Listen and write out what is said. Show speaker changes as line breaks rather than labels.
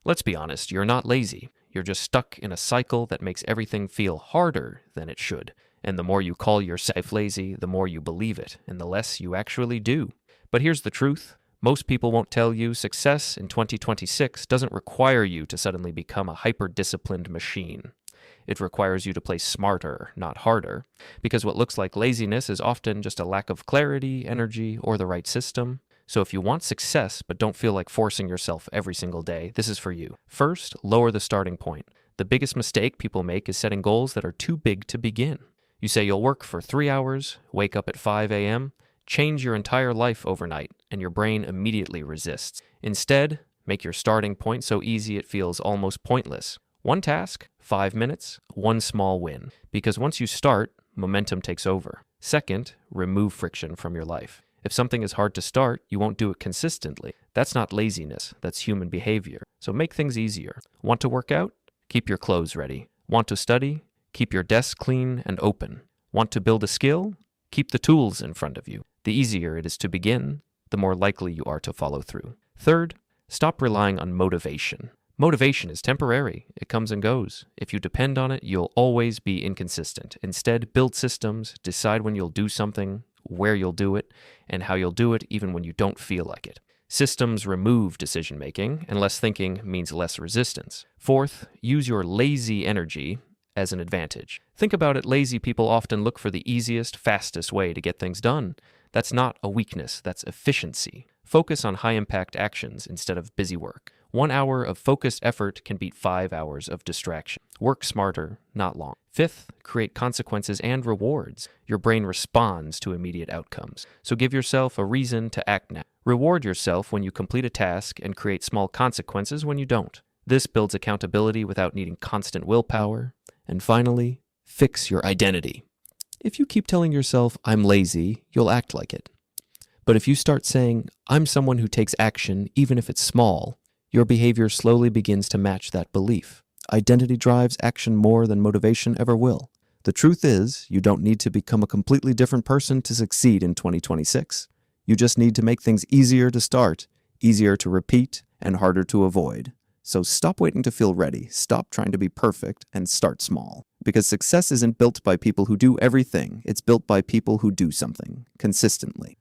Let's be honest, you're not lazy. You're just stuck in a cycle that makes everything feel harder than it should. And the more you call yourself lazy, the more you believe it, and the less you actually do. But here's the truth. Most people won't tell you success in 2026 doesn't require you to suddenly become a hyper-disciplined machine. It requires you to play smarter, not harder, because what looks like laziness is often just a lack of clarity, energy, or the right system. So if you want success but don't feel like forcing yourself every single day, this is for you. First, lower the starting point. The biggest mistake people make is setting goals that are too big to begin. You say you'll work for 3 hours, wake up at 5 a.m., change your entire life overnight, and your brain immediately resists. Instead, make your starting point so easy it feels almost pointless. One task, 5 minutes, one small win. Because once you start, momentum takes over. Second, remove friction from your life. If something is hard to start, you won't do it consistently. That's not laziness, that's human behavior. So make things easier. Want to work out? Keep your clothes ready. Want to study? Keep your desk clean and open. Want to build a skill? Keep the tools in front of you. The easier it is to begin, the more likely you are to follow through. Third, stop relying on motivation. Motivation is temporary. It comes and goes. If you depend on it, you'll always be inconsistent. Instead, build systems, decide when you'll do something, where you'll do it, and how you'll do it even when you don't feel like it. Systems remove decision-making, and less thinking means less resistance. Fourth, use your lazy energy as an advantage. Think about it, lazy people often look for the easiest, fastest way to get things done. That's not a weakness, that's efficiency. Focus on high-impact actions instead of busy work. 1 hour of focused effort can beat 5 hours of distraction. Work smarter, not long. Fifth, create consequences and rewards. Your brain responds to immediate outcomes, so give yourself a reason to act now. Reward yourself when you complete a task and create small consequences when you don't. This builds accountability without needing constant willpower. And finally, fix your identity. If you keep telling yourself, I'm lazy, you'll act like it. But if you start saying, I'm someone who takes action even if it's small, your behavior slowly begins to match that belief. Identity drives action more than motivation ever will. The truth is, you don't need to become a completely different person to succeed in 2026. You just need to make things easier to start, easier to repeat, and harder to avoid. So stop waiting to feel ready, stop trying to be perfect, and start small. Because success isn't built by people who do everything, it's built by people who do something, consistently.